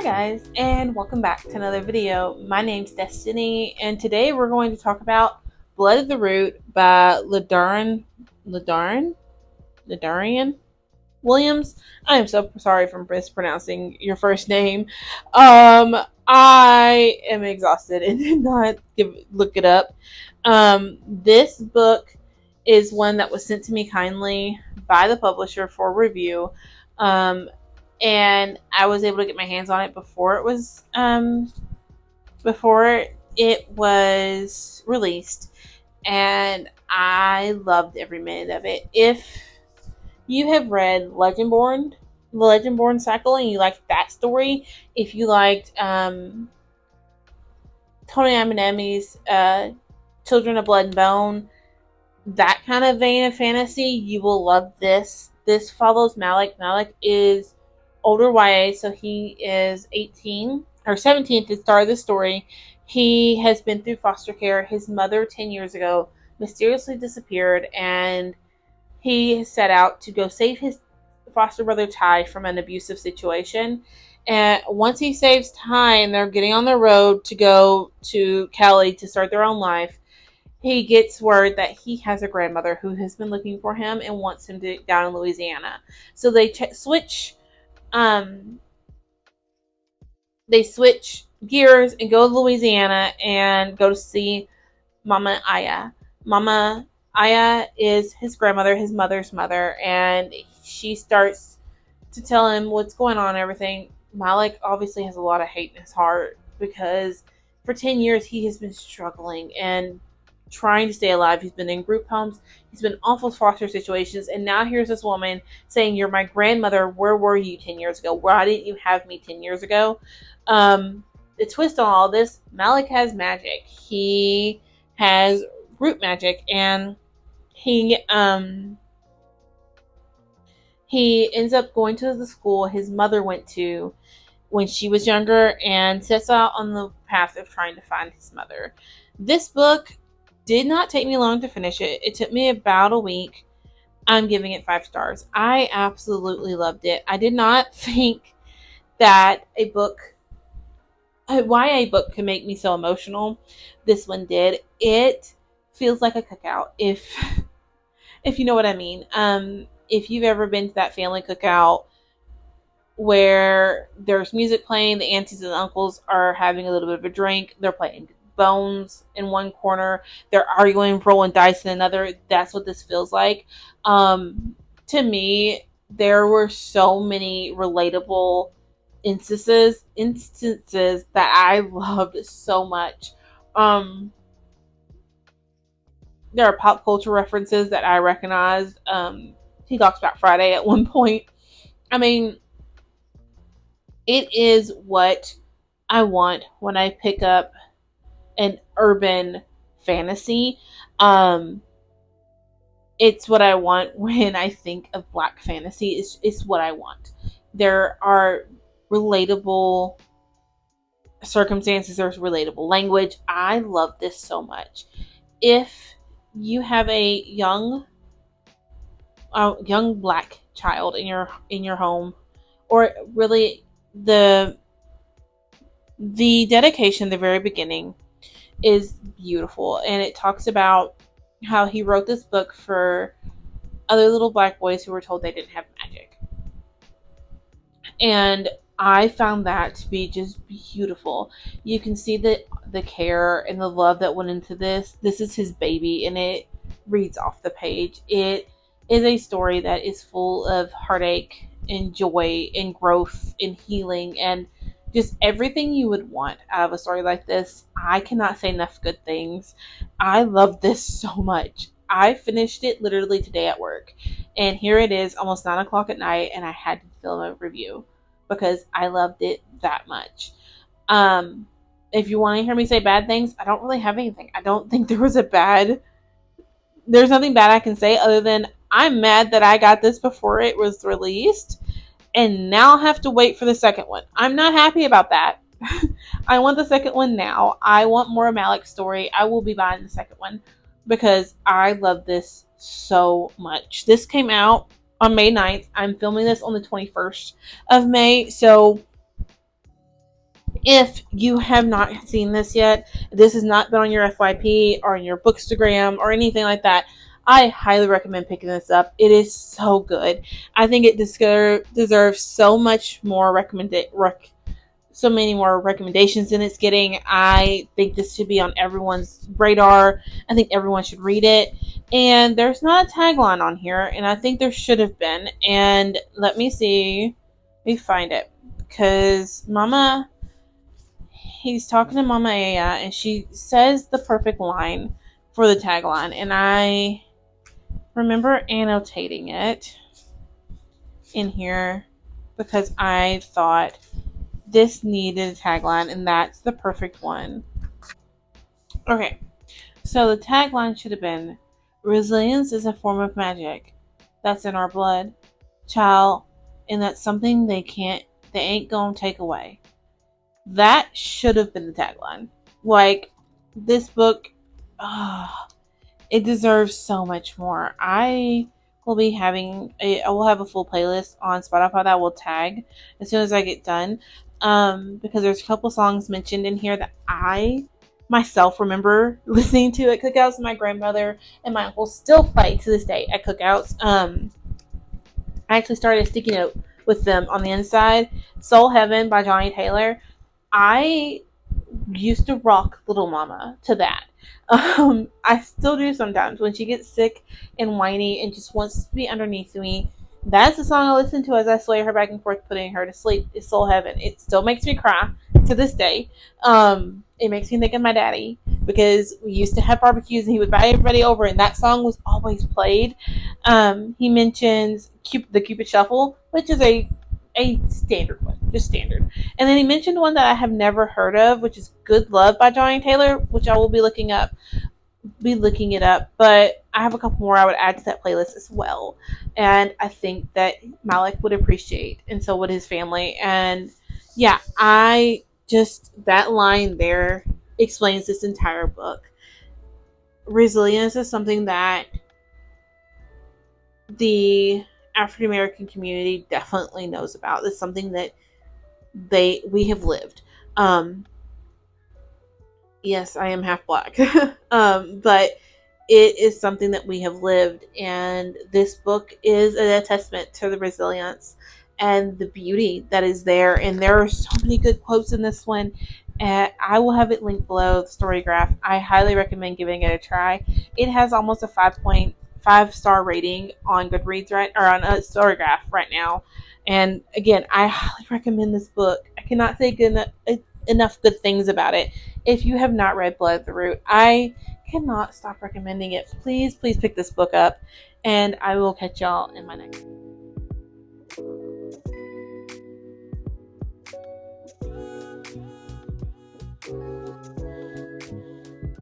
Hi guys, and welcome back to another video. My name's Destiny, and today we're going to talk about Blood of the Root by Ladarian Williams. I am so sorry for mispronouncing your first name. I am exhausted and did not look it up. This book is one that was sent to me kindly by the publisher for review. And I was able to get my hands on it before it was released, and I loved every minute of it. If you have read the Legendborn cycle, and you liked that story, if you liked Tony Amanemi's Children of Blood and Bone, that kind of vein of fantasy, you will love this. This follows Malik. Malik is older YA, so he is 18 or 17 at the start of the story. He has been through foster care. His mother 10 years ago mysteriously disappeared, and he set out to go save his foster brother Ty from an abusive situation. And once he saves Ty and they're getting on the road to go to Cali to start their own life, he gets word that he has a grandmother who has been looking for him and wants him to down in Louisiana. So they switch gears and go to Louisiana and go to see Mama Aya. Mama Aya is his grandmother, his mother's mother, and she starts to tell him what's going on and everything. Malik obviously has a lot of hate in his heart because for 10 years he has been struggling and trying to stay alive. He's been in group homes. He's been in awful foster situations. And now here's this woman saying, "You're my grandmother. Where were you 10 years ago? Why didn't you have me 10 years ago?" The twist on all this, Malik has magic. He has root magic, and he ends up going to the school his mother went to when she was younger and sets out on the path of trying to find his mother. This book did not take me long to finish it. It took me about a week. I'm giving it 5 stars. I absolutely loved it. I did not think that a YA book could make me so emotional. This one did. It feels like a cookout, if you know what I mean. If you've ever been to that family cookout where there's music playing, the aunties and uncles are having a little bit of a drink, they're playing bones in one corner, they're arguing, rolling dice in another. That's what this feels like. To me, there were so many relatable instances that I loved so much. There are pop culture references that I recognized. He talks about Friday at one point. I mean, it is what I want when I pick up an urban fantasy. It's what I want when I think of Black fantasy. It's what I want. There are relatable circumstances. There's relatable language. I love this so much. If you have a young Black child in your home, or really the dedication at the very beginning is beautiful, and it talks about how he wrote this book for other little Black boys who were told they didn't have magic. And I found that to be just beautiful. You can see the care and the love that went into this. This is his baby, and it reads off the page. It is a story that is full of heartache and joy and growth and healing and just everything you would want out of a story like this. I cannot say enough good things. I love this so much. I finished it literally today at work, and here it is almost 9 o'clock at night, and I had to film a review because I loved it that much. If you want to hear me say bad things, I don't really have anything. I don't think there's nothing bad I can say other than I'm mad that I got this before it was released, and now I'll have to wait for the second one. I'm not happy about that. I want the second one now. I want more Malik's story. I will be buying the second one because I love this so much. This came out on May 9th. I'm filming this on the 21st of May, so If you have not seen this yet, this has not been on your FYP or on your Bookstagram or anything like that, I highly recommend picking this up. It is so good. I think it deserves so much more so many more recommendations than it's getting. I think this should be on everyone's radar. I think everyone should read it. And there's not a tagline on here, and I think there should have been. And let me see. Let me find it. Because he's talking to Mama Aya, and she says the perfect line for the tagline. And I remember annotating it in here because I thought this needed a tagline, and that's the perfect one. Okay, so the tagline should have been resilience is a form of magic that's in our blood, child, and that's something they ain't gonna take away. That should have been the tagline. Like, this book, it deserves so much more. I will have a full playlist on Spotify that I will tag as soon as I get done. Because there's a couple songs mentioned in here that I myself remember listening to at cookouts. My grandmother and my uncle still play to this day at cookouts. I actually started a sticky note with them on the inside. Soul Heaven by Johnny Taylor. I used to rock Little Mama to that. I still do sometimes when she gets sick and whiny and just wants to be underneath me. That's the song I listen to as I sway her back and forth, putting her to sleep. Is Soul Heaven. It still makes me cry to this day. It makes me think of my daddy because we used to have barbecues and he would invite everybody over, and that song was always played. He mentions the Cupid Shuffle, which is a standard one, just standard. And then he mentioned one that I have never heard of, which is Good Love by Johnny Taylor, which I will be looking it up. But I have a couple more I would add to that playlist as well. And I think that Malik would appreciate, and so would his family. And yeah, that line there explains this entire book. Resilience is something that the African American community definitely knows about. It's something that we have lived. Yes, I am half black, but it is something that we have lived, and this book is a testament to the resilience and the beauty that is there. And there are so many good quotes in this one. And I will have it linked below the story graph. I highly recommend giving it a try. It has almost a 5.5-star rating on Goodreads on a Storygraph right now. And again, I highly recommend this book. I cannot say enough good things about it. If you have not read Blood at the Root, I cannot stop recommending it. Please, please pick this book up, and I will catch y'all in my next